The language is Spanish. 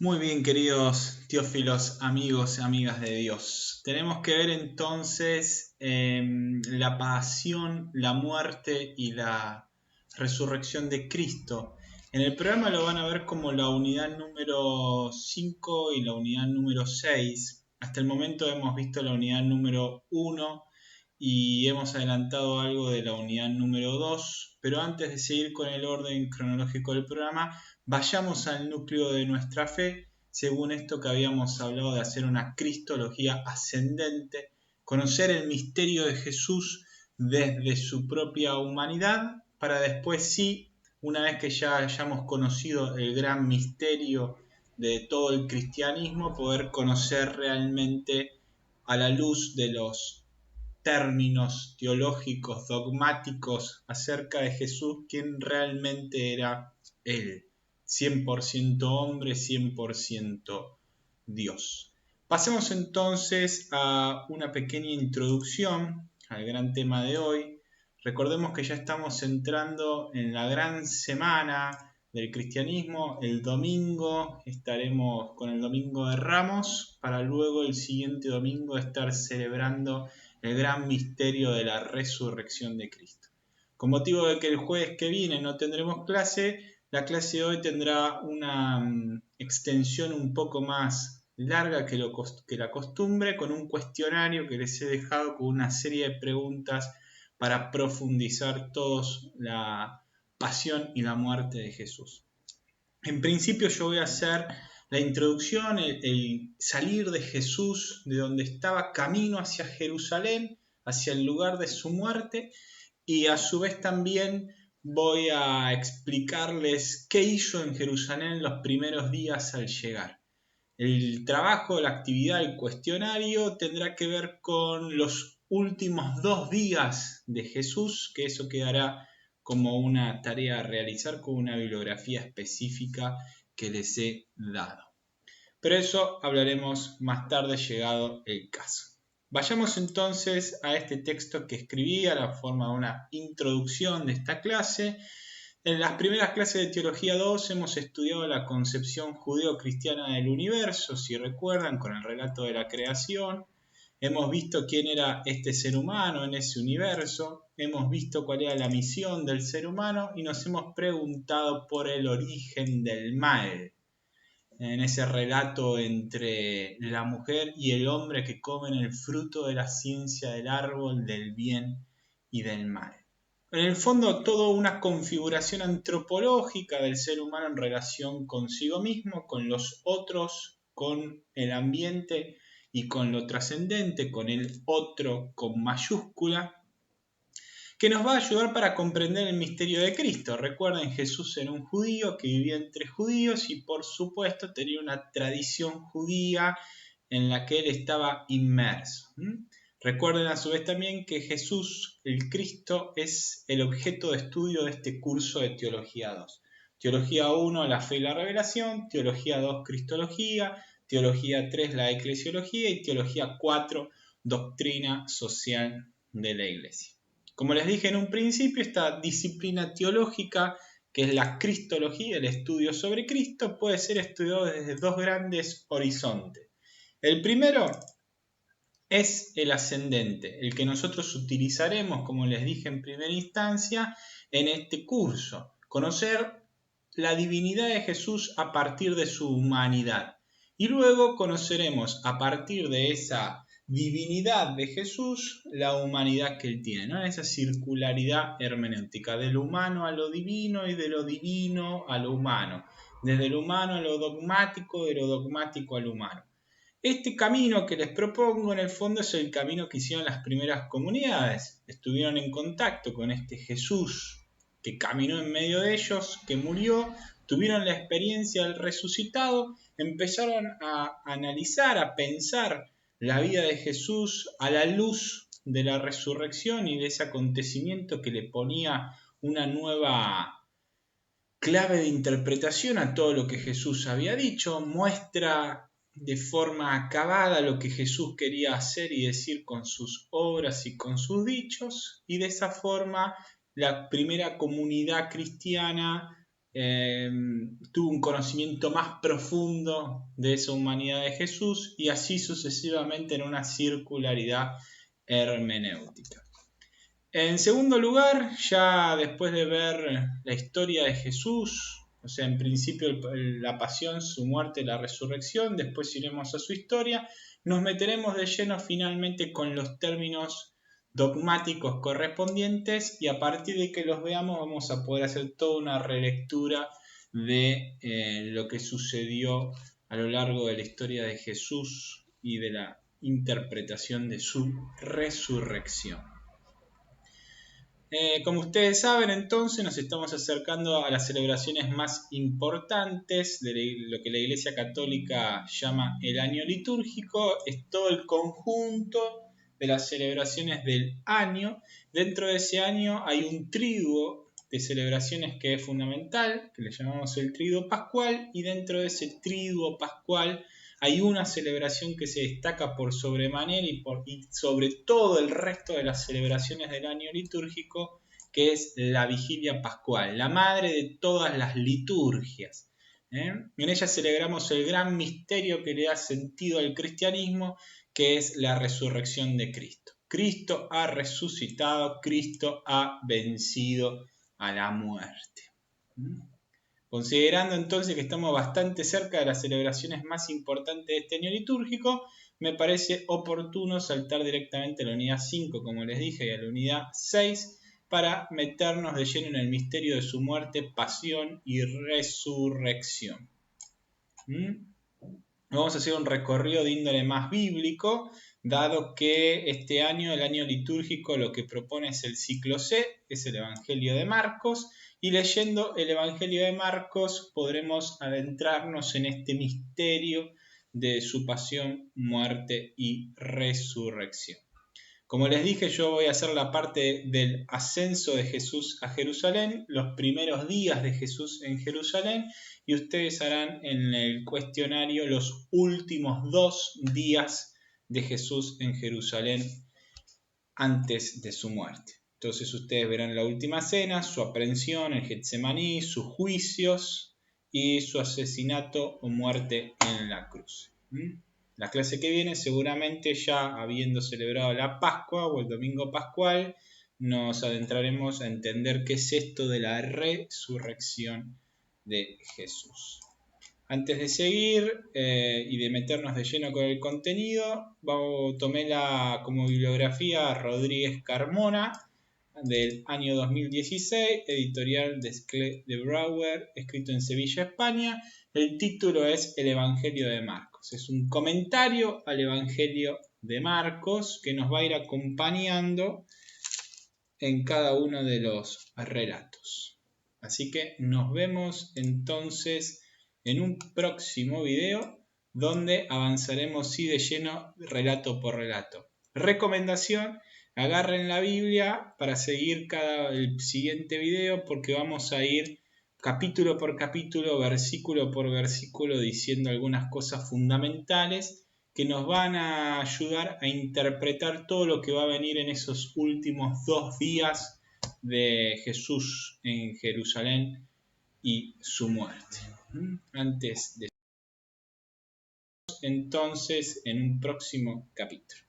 Muy bien, queridos teófilos, amigos y amigas de Dios. Tenemos que ver entonces la pasión, la muerte y la resurrección de Cristo. En el programa lo van a ver como la unidad número 5 y la unidad número 6. Hasta el momento hemos visto la unidad número 1 y hemos adelantado algo de la unidad número 2, pero antes de seguir con el orden cronológico del programa, vayamos al núcleo de nuestra fe, según esto que habíamos hablado de hacer una cristología ascendente, conocer el misterio de Jesús desde su propia humanidad, para después sí, una vez que ya hayamos conocido el gran misterio de todo el cristianismo, poder conocer realmente a la luz de los términos teológicos, dogmáticos acerca de Jesús, quién realmente era Él, 100% hombre, 100% Dios. Pasemos entonces a una pequeña introducción al gran tema de hoy. Recordemos que ya estamos entrando en la gran semana del cristianismo. El domingo estaremos con el domingo de Ramos, para luego el siguiente domingo estar celebrando el gran misterio de la resurrección de Cristo. Con motivo de que el jueves que viene no tendremos clase, la clase de hoy tendrá una extensión un poco más larga que la costumbre, con un cuestionario que les he dejado con una serie de preguntas para profundizar todos la pasión y la muerte de Jesús. En principio yo voy a hacer la introducción, el salir de Jesús de donde estaba camino hacia Jerusalén, hacia el lugar de su muerte, y a su vez también voy a explicarles qué hizo en Jerusalén los primeros días al llegar. El trabajo, la actividad, el cuestionario tendrá que ver con los últimos 2 días de Jesús, que eso quedará como una tarea a realizar con una bibliografía específica que les he dado. Pero eso hablaremos más tarde llegado el caso. Vayamos entonces a este texto que escribí a la forma de una introducción de esta clase. En las primeras clases de Teología 2 hemos estudiado la concepción judeo-cristiana del universo, si recuerdan, con el relato de la creación. Hemos visto quién era este ser humano en ese universo, hemos visto cuál era la misión del ser humano y nos hemos preguntado por el origen del mal, en ese relato entre la mujer y el hombre que comen el fruto de la ciencia del árbol del bien y del mal. En el fondo, toda una configuración antropológica del ser humano en relación consigo mismo, con los otros, con el ambiente y con lo trascendente, con el otro con mayúscula, que nos va a ayudar para comprender el misterio de Cristo. Recuerden, Jesús era un judío que vivía entre judíos y por supuesto tenía una tradición judía en la que él estaba inmerso. Recuerden a su vez también que Jesús, el Cristo, es el objeto de estudio de este curso de Teología 2. Teología 1, la fe y la revelación, Teología 2, Cristología, Teología 3, la eclesiología y Teología 4, doctrina social de la Iglesia. Como les dije en un principio, esta disciplina teológica, que es la cristología, el estudio sobre Cristo, puede ser estudiado desde dos grandes horizontes. El primero es el ascendente, el que nosotros utilizaremos, como les dije en primera instancia, en este curso. Conocer la divinidad de Jesús a partir de su humanidad. Y luego conoceremos a partir de esa divinidad de Jesús la humanidad que él tiene, ¿no? Esa circularidad hermenéutica, de lo humano a lo divino y de lo divino a lo humano, desde lo humano a lo dogmático, de lo dogmático a lo humano. Este camino que les propongo en el fondo es el camino que hicieron las primeras comunidades. Estuvieron en contacto con este Jesús que caminó en medio de ellos, que murió, tuvieron la experiencia del resucitado, empezaron a analizar, a pensar la vida de Jesús a la luz de la resurrección y de ese acontecimiento que le ponía una nueva clave de interpretación a todo lo que Jesús había dicho, muestra de forma acabada lo que Jesús quería hacer y decir con sus obras y con sus dichos, y de esa forma la primera comunidad cristiana tuvo un conocimiento más profundo de esa humanidad de Jesús y así sucesivamente en una circularidad hermenéutica. En segundo lugar, ya después de ver la historia de Jesús, o sea, en principio la pasión, su muerte, la resurrección, después iremos a su historia, nos meteremos de lleno finalmente con los términos dogmáticos correspondientes y a partir de que los veamos vamos a poder hacer toda una relectura de lo que sucedió a lo largo de la historia de Jesús y de la interpretación de su resurrección. Como ustedes saben, entonces nos estamos acercando a las celebraciones más importantes de lo que la Iglesia Católica llama el año litúrgico. Es todo el conjunto de las celebraciones del año. Dentro de ese año hay un triduo de celebraciones que es fundamental, que le llamamos el triduo pascual, y dentro de ese triduo pascual hay una celebración que se destaca por sobremanera y sobre todo el resto de las celebraciones del año litúrgico, que es la vigilia pascual, la madre de todas las liturgias. En ella celebramos el gran misterio que le da sentido al cristianismo, que es la resurrección de Cristo. Cristo ha resucitado, Cristo ha vencido a la muerte. Considerando entonces que estamos bastante cerca de las celebraciones más importantes de este año litúrgico, me parece oportuno saltar directamente a la unidad 5, como les dije, y a la unidad 6, para meternos de lleno en el misterio de su muerte, pasión y resurrección. Vamos a hacer un recorrido de índole más bíblico, dado que este año, el año litúrgico, lo que propone es el ciclo C, es el Evangelio de Marcos, y leyendo el Evangelio de Marcos podremos adentrarnos en este misterio de su pasión, muerte y resurrección. Como les dije, yo voy a hacer la parte del ascenso de Jesús a Jerusalén, los primeros días de Jesús en Jerusalén, y ustedes harán en el cuestionario los últimos 2 días de Jesús en Jerusalén antes de su muerte. Entonces ustedes verán la última cena, su aprehensión, el Getsemaní, sus juicios y su asesinato o muerte en la cruz. La clase que viene, seguramente ya habiendo celebrado la Pascua o el Domingo Pascual, nos adentraremos a entender qué es esto de la resurrección de Jesús. Antes de seguir y de meternos de lleno con el contenido, tomé como bibliografía a Rodríguez Carmona, del año 2016, editorial Desclée de Brouwer, escrito en Sevilla, España. El título es El Evangelio de Marcos. Es un comentario al Evangelio de Marcos que nos va a ir acompañando en cada uno de los relatos. Así que nos vemos entonces en un próximo video donde avanzaremos de lleno relato por relato. Recomendación: agarren la Biblia para seguir el siguiente video porque vamos a ir capítulo por capítulo, versículo por versículo diciendo algunas cosas fundamentales que nos van a ayudar a interpretar todo lo que va a venir en esos últimos 2 días de Jesús en Jerusalén y su muerte. Antes de entonces en un próximo capítulo.